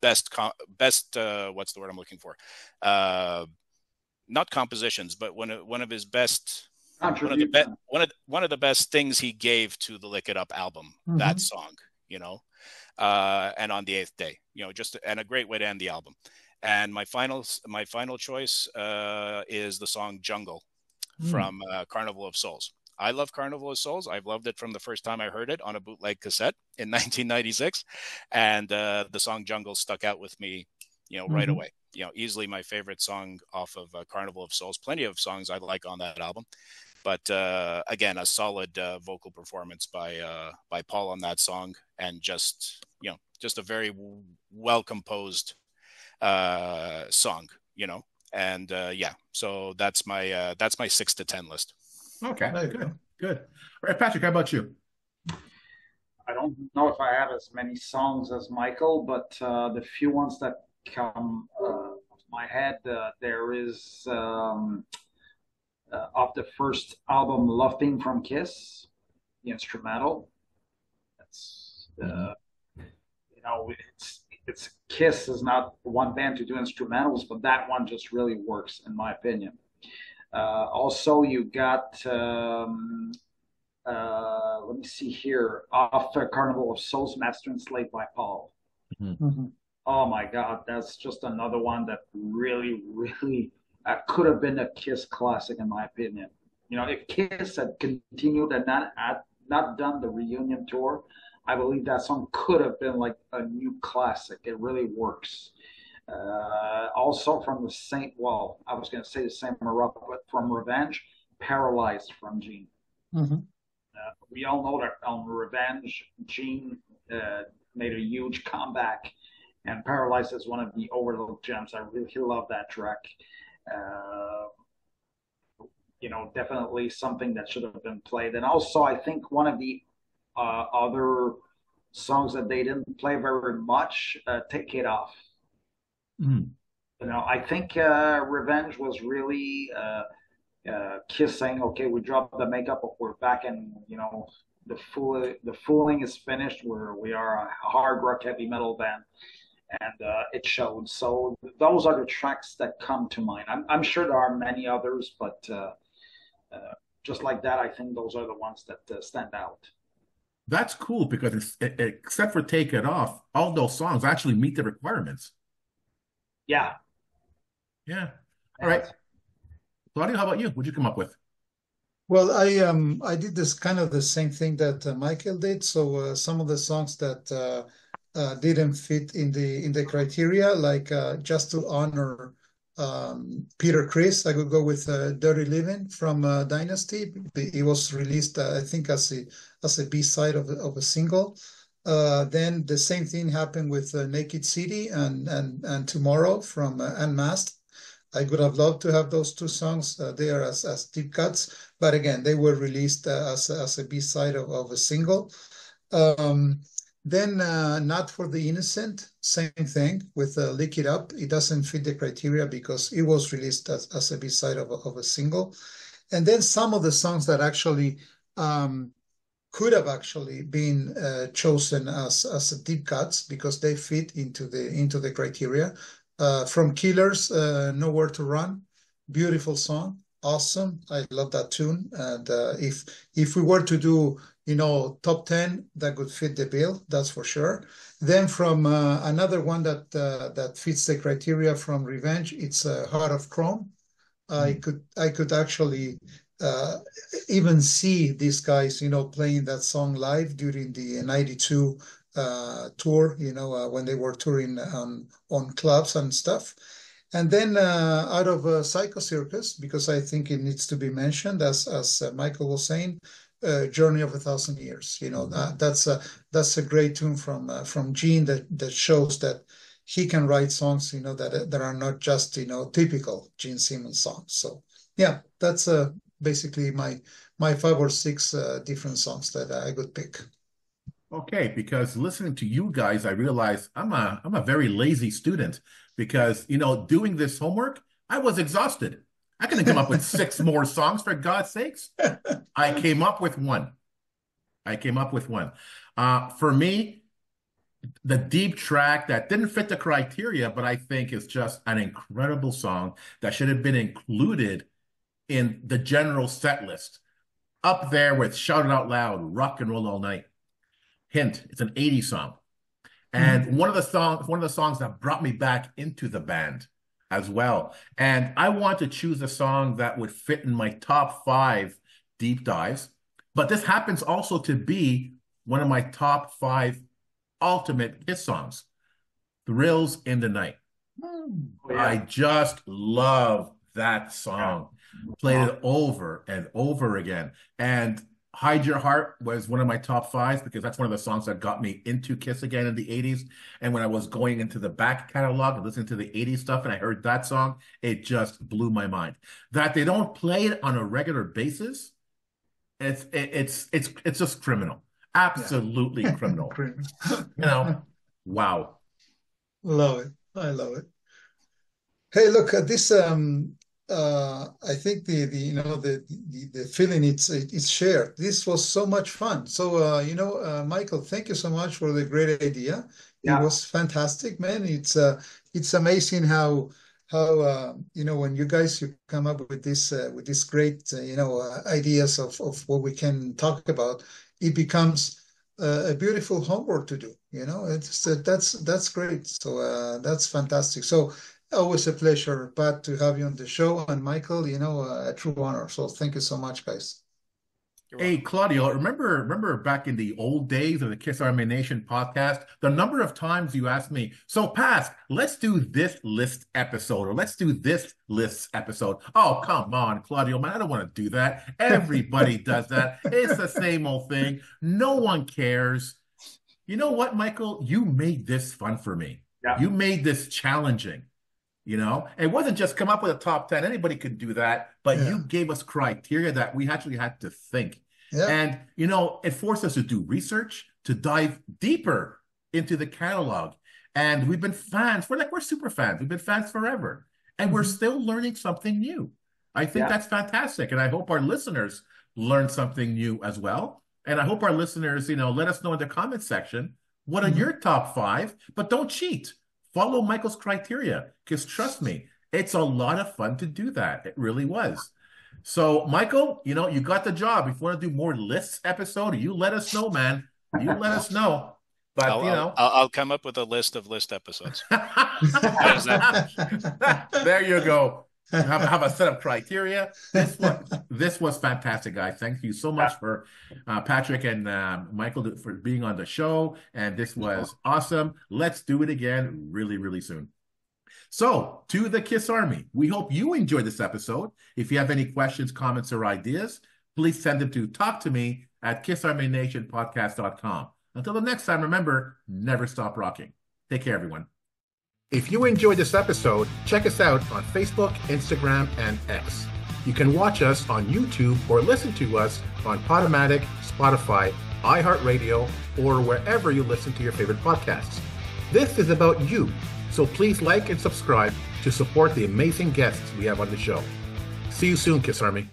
best what's the word I'm looking for? Not compositions, but one of his best. One of the best things he gave to the Lick It Up album. That song, and On the Eighth Day, and a great way to end the album. And my final choice is the song Jungle from Carnival of Souls. I love Carnival of Souls. I've loved it from the first time I heard it on a bootleg cassette in 1996. And the song Jungle stuck out with me, right away. Easily my favorite song off of Carnival of Souls. Plenty of songs I like on that album. But again, a solid vocal performance by Paul on that song, and just a very well composed song, and so that's my 6 to 10 list. Okay, good. All right, Patrick, how about you? I don't know if I have as many songs as Michael, but the few ones that come to my head, there is off the first album, Love Theme from Kiss, the instrumental. That's it's Kiss is not one band to do instrumentals, but that one just really works in my opinion. Also, you got let me see here, off Carnival of Souls, Master and Slave by Paul. Oh my God, that's just another one that really, really could have been a Kiss classic in my opinion. If Kiss had continued and not done the reunion tour, I believe that song could have been like a new classic. It really works. Also from the same, I was going to say the same but from Revenge, Paralyzed from Gene. We all know that on Revenge, Gene made a huge comeback, and Paralyzed is one of the overlooked gems. I really love that track. Definitely something that should have been played. And also, I think one of the other songs that they didn't play very much, Take It Off. I think Revenge was really Kiss saying, okay, we dropped the makeup, but we're back, and the fooling is finished. We are a hard rock heavy metal band, and it showed. So those are the tracks that come to mind. I'm sure there are many others, but just like that, I think those are the ones that stand out. That's cool because except for Take It Off, all those songs actually meet the requirements. Yeah. All right. Claudio, how about you? What'd you come up with? Well, I did this kind of the same thing that Michael did. So some of the songs that didn't fit in the criteria. Like just to honor Peter Criss, I would go with "Dirty Living" from Dynasty. It was released, I think, as a B-side of a single. Then the same thing happened with "Naked City" and "Tomorrow" from Unmasked. I would have loved to have those two songs there as deep cuts, but again, they were released as a B-side of a single. Um, then Not for the Innocent, same thing with Lick It Up. It doesn't fit the criteria because it was released as a B-side of a single. And then some of the songs that actually could have actually been chosen as deep cuts because they fit into the criteria. From Killers, Nowhere to Run, beautiful song, awesome. I love that tune. And if we were to do top 10, that would fit the bill, that's for sure. Then from another one that fits the criteria from Revenge, it's Heart of Chrome. I could actually even see these guys, playing that song live during the '92 tour, when they were touring on clubs and stuff. And then out of Psycho Circus, because I think it needs to be mentioned, as Michael was saying, Journey of a Thousand Years. That's a great tune from Gene that shows that he can write songs, that are not just typical Gene Simmons songs. So yeah, that's basically my 5 or 6 different songs that I could pick. Okay, because listening to you guys, I realized I'm a very lazy student because, doing this homework, I was exhausted. I couldn't come up with 6 more songs, for God's sakes. I came up with one. For me, the deep track that didn't fit the criteria, but I think is just an incredible song that should have been included in the general set list. Up there with Shout It Out Loud, Rock and Roll All Night. Hint, it's an '80s song. And one of the songs that brought me back into the band as well. And I want to choose a song that would fit in my top 5 deep dives. But this happens also to be one of my top 5 ultimate Kiss songs, Thrills in the Night. Oh, yeah. I just love that song. Played it over and over again. And Hide Your Heart was one of my top 5s because that's one of the songs that got me into Kiss again in the '80s. And when I was going into the back catalog and listening to the '80s stuff and I heard that song, it just blew my mind. That they don't play it on a regular basis, it's just criminal. Absolutely criminal. Wow. Love it. I love it. Hey, look at this. I think the feeling it's shared. This was so much fun. So Michael, thank you so much for the great idea. Yeah. It was fantastic, man. It's amazing how when you come up with this great ideas of what we can talk about, it becomes a beautiful homework to do. That's great. So that's fantastic. So. Always a pleasure, Pat, to have you on the show. And Michael, a true honor. So thank you so much, guys. Hey, Claudio, remember back in the old days of the Kiss Army Nation podcast, the number of times you asked me, so Pat, let's do this list episode, or let's do this list episode. Oh, come on, Claudio, man, I don't want to do that. Everybody does that. It's the same old thing. No one cares. You know what, Michael? You made this fun for me. Yeah. You made this challenging. It wasn't just come up with a top 10. Anybody could do that, but you gave us criteria that we actually had to think. Yeah. And, it forced us to do research, to dive deeper into the catalog. And we've been fans. We're super fans. We've been fans forever. And we're still learning something new. I think that's fantastic. And I hope our listeners learn something new as well. And I hope our listeners, let us know in the comment section, what are your top 5? But don't cheat. Follow Michael's criteria, because trust me, it's a lot of fun to do that. It really was. So, Michael, you got the job. If you want to do more lists episode, you let us know, man. You let us know. But I'll come up with a list of list episodes. There you go. have a set of criteria. This was fantastic, guys. Thank you so much for Patrick and Michael for being on the show. And this was awesome. Let's do it again really, really soon. So, to the KISS Army, we hope you enjoyed this episode. If you have any questions, comments, or ideas, please send them to talktome@kissarmynationpodcast.com. Until the next time, remember, never stop rocking. Take care, everyone. If you enjoyed this episode, check us out on Facebook, Instagram, and X. You can watch us on YouTube or listen to us on Podomatic, Spotify, iHeartRadio, or wherever you listen to your favorite podcasts. This is about you, so please like and subscribe to support the amazing guests we have on the show. See you soon, KISS Army.